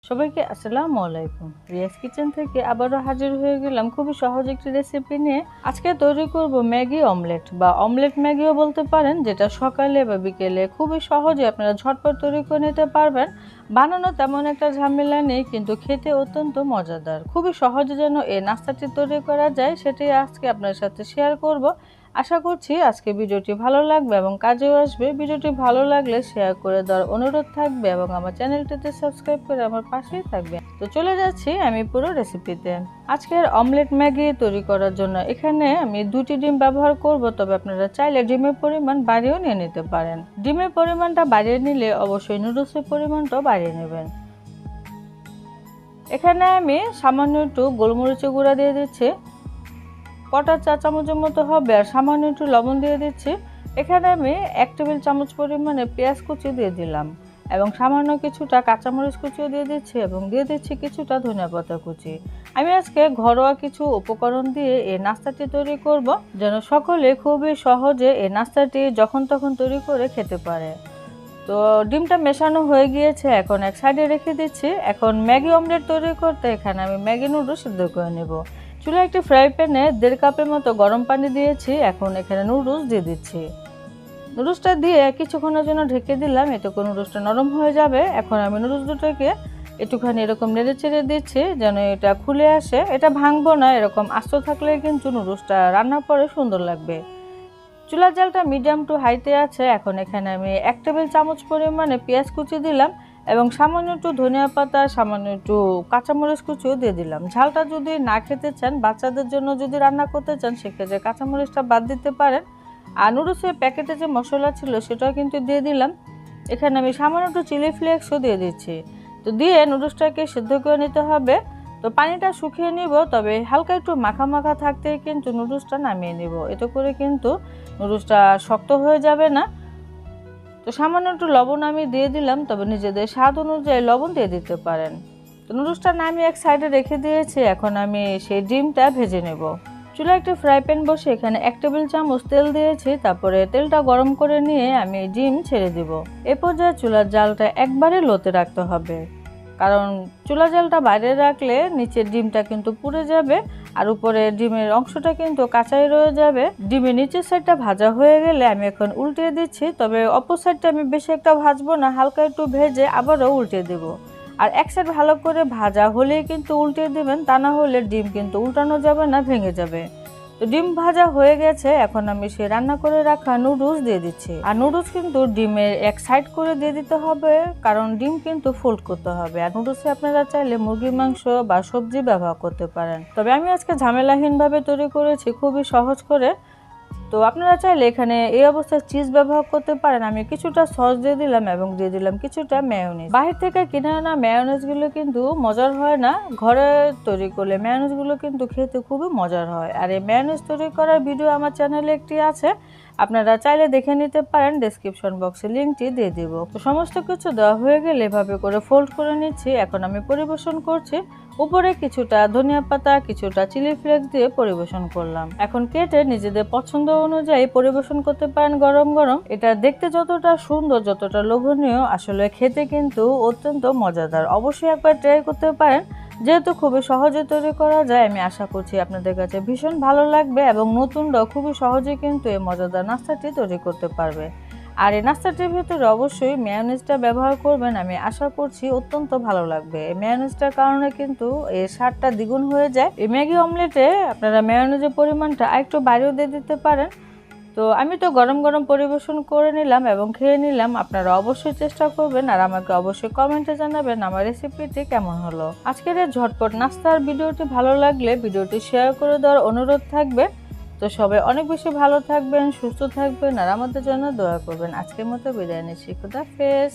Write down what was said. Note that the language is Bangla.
সবাইকে আসসালামু আলাইকুম। রিয়াজ কিচেন থেকে আবারও হাজির হয়ে গেলাম খুবই সহজ একটি রেসিপি নিয়ে। আজকে তৈরি করব ম্যাগি অমলেট বা অমলেট ম্যাগিও বলতে পারেন, যেটা সকালে বা বিকেলে খুবই সহজে আপনারা ঝটপট তৈরি করে নিতে পারবেন। বানানো তেমন একটা ঝামেলা নেই, কিন্তু খেতে অত্যন্ত মজাদার। খুবই সহজে যেন এই নাস্তাটি তৈরি করা যায় সেটাই আজকে আপনার সাথে শেয়ার করব। আশা করছি আজকে ভিডিওটি ভালো লাগবে এবং কাজেও আসবে। ভিডিওটি ভালো লাগলে শেয়ার করে দেওয়ার অনুরোধ থাকবে এবং আমার চ্যানেলটিতে সাবস্ক্রাইব করে আমার পাশেই থাকবে। তো চলে যাচ্ছি আমি পুরো রেসিপিতে। আজকের অমলেট ম্যাগি তৈরি করার জন্য এখানে আমি 2টি ডিম ব্যবহার করব, তবে আপনারা চাইলে ডিমের পরিমাণ বাড়িয়েও নিয়ে নিতে পারেন। ডিমের পরিমাণটা বাড়িয়ে নিলে অবশ্যই নুডলসের পরিমাণটাও বাড়িয়ে নেবেন। এখানে আমি সামান্য একটু গোলমরিচের গুঁড়া দিয়ে দিচ্ছি, কটা চা চামচের মতো হবে, আর সামান্য একটু লবণ দিয়ে দিচ্ছি। এখানে আমি 1 টেবিল চামচ পরিমাণে পেঁয়াজ কুচি দিয়ে দিলাম এবং সামান্য কিছুটা কাঁচামরিচ কুচিও দিয়ে দিচ্ছি এবং দিয়ে দিচ্ছি কিছুটা ধনিয়া পাতা কুচি। আমি আজকে ঘরোয়া কিছু উপকরণ দিয়ে এই নাস্তাটি তৈরি করব, যেন সকলে খুবই সহজে এই নাস্তাটি যখন তখন তৈরি করে খেতে পারে। তো ডিমটা মেশানো হয়ে গিয়েছে, এখন এক সাইডে রেখে দিচ্ছি। এখন ম্যাগি অমলেট তৈরি করতে এখানে আমি ম্যাগি নুডলস সিদ্ধ করে নেব। চুলায় একটি ফ্রাই প্যানে 1.5 কাপের মতো গরম পানি দিয়েছি। এখন এখানে নুডলস দিয়ে দিচ্ছি। নুডলসটা দিয়ে কিছুক্ষণের জন্য ঢেকে দিলাম, এটুকু নুডলসটা নরম হয়ে যাবে। এখন আমি নুডলস দুটোকে একটুখানি এরকম নেড়ে চেড়ে দিচ্ছি যেন এটা খুলে আসে। এটা ভাঙবো না, এরকম আস্ত থাকলে কিন্তু নুডলসটা রান্নার পরে সুন্দর লাগবে। চুলার জালটা মিডিয়াম টু হাইতে আছে। এখন এখানে আমি 1 টেবিল চামচ পরিমাণে পেঁয়াজ কুচি দিলাম এবং সামান্য একটু ধনিয়া পাতা, সামান্য একটু কাঁচামরিচ কুচিও দিয়ে দিলাম। ঝালটা যদি না খেতে চান, বাচ্চাদের জন্য যদি রান্না করতে চান, সেক্ষেত্রে কাঁচামরিচটা বাদ দিতে পারেন। আর নুডলসের প্যাকেটে যে মশলা ছিল সেটাও কিন্তু দিয়ে দিলাম। এখানে আমি সামান্য একটু চিলি ফ্লেক্সও দিয়ে দিচ্ছি। তো দিয়ে নুডলসটাকে সিদ্ধ করে নিতে হবে। তো পানিটা শুকিয়ে নিব, তবে হালকা একটু মাখা মাখা থাকতে কিন্তু নুডলসটা নামিয়ে নিব। এতে করে কিন্তু নুডলসটা শক্ত হয়ে যাবে না। তো সামান্য একটু লবণ আমি দিয়ে দিলাম, তবে নিজেদের স্বাদ অনুযায়ী লবণ দিয়ে দিতে পারেন। তো নুডলসটা নামিয়ে এক সাইডে রেখে দিয়েছি। এখন আমি সেই ডিমটা ভেজে নেব। চুলায় একটি ফ্রাই প্যান বসে এখানে 1 টেবিল চামচ তেল দিয়েছি। তারপরে তেলটা গরম করে নিয়ে আমি ডিম ছেড়ে দিব। এ পর্যায়ে চুলার জালটা একবারে লোতে রাখতে হবে, কারণ চুলা জালটা বাইরে রাখলে নিচের ডিমটা কিন্তু পুড়ে যাবে আর উপরে ডিমের অংশটা কিন্তু কাঁচাই রয়ে যাবে। ডিমের নিচের সাইডটা ভাজা হয়ে গেলে আমি এখন উল্টিয়ে দিচ্ছি, তবে অপর সাইডটা আমি বেশি একটা ভাজবো না, হালকা একটু ভেজে আবারও উল্টে দেব। আর এক সাইড ভালো করে ভাজা হলেই কিন্তু উল্টিয়ে দেবেন, তা না হলে ডিম কিন্তু উল্টানো যাবে না, ভেঙে যাবে। তো ডিম ভাজা হয়ে গেছে, এখন আমি সে রান্না করে রাখা নুডলস দিয়ে দিচ্ছি। আর নুডলস কিন্তু ডিমের এক সাইড করে দিয়ে দিতে হবে, কারণ ডিম কিন্তু ফোল্ড করতে হবে। আর নুডলসে আপনারা চাইলে মুরগির মাংস বা সবজি ব্যবহার করতে পারেন, তবে আমি আজকে ঝামেলাহীনভাবে তৈরি করেছি, খুবই সহজ করে। তো আপনারা চাইলে এখানে এই অবস্থায় চিজ ব্যবহার করতে পারেন। আমি কিছুটা সস দিয়ে দিলাম এবং দিয়ে দিলাম কিছুটা মেয়োনিজ। বাহির থেকে কিনে আনা মেয়োনিজগুলো কিন্তু মজার হয় না, ঘরে তৈরি করলে মেয়োনিজগুলো কিন্তু খেতে খুবই মজার হয়। আর এই মেয়োনিজ তৈরি করার ভিডিও আমার চ্যানেলে একটি আছে, আপনারা চাইলে দেখে নিতে পারেন, ডেসক্রিপশন বক্সে লিঙ্কটি দিয়ে দিব। তো সমস্ত কিছু দেওয়া হয়ে গেলে এভাবে করে ফোল্ড করে নিচ্ছি। এখন আমি পরিবেশন করছি। উপরে কিছুটা ধনিয়া পাতা, কিছুটা চিলি ফ্লেক্স দিয়ে পরিবেশন করলাম। এখন কেটে নিজেদের পছন্দ অনুযায়ী পরিবেশন করতে পারেন গরম গরম। এটা দেখতে যতটা সুন্দর, যতটা লোভনীয়, আসলে খেতে কিন্তু অত্যন্ত মজাদার। অবশ্যই একবার ট্রাই করতে পারেন, যেহেতু খুবই সহজে তৈরি করা যায়। আমি আশা করছি আপনাদের কাছে ভীষণ ভালো লাগবে এবং নতুনরাও খুবই সহজে কিন্তু এই মজাদার নাস্তাটি তৈরি করতে পারবে। আর এই নাস্তাটির ভিতরে অবশ্যই মেয়োনিজটা ব্যবহার করবেন, আমি আশা করছি অত্যন্ত ভালো লাগবে। এই মেয়োনিজটার কারণে কিন্তু এর স্বাদটা দ্বিগুণ হয়ে যায়। এই ম্যাগি অমলেটে আপনারা মেয়োনিজের পরিমাণটা আরেকটু বাড়িয়ে দিয়ে দিতে পারেন। তো আমি তো গরম গরম পরিবেশন করে নিলাম এবং খেয়ে নিলাম। আপনারা অবশ্যই চেষ্টা করবেন আর আমাকে অবশ্যই কমেন্টে জানাবেন আমার রেসিপিটি কেমন হলো। আজকের এই ঝটপট নাস্তার ভিডিওটি ভালো লাগলে ভিডিওটি শেয়ার করে দেওয়ার অনুরোধ থাকবে। তো সবাই অনেক বেশি ভালো থাকবেন, সুস্থ থাকবেন আর আমাদের জন্য দোয়া করবেন। আজকের মতো বিদায় নিচ্ছি। খুদা হাফেজ।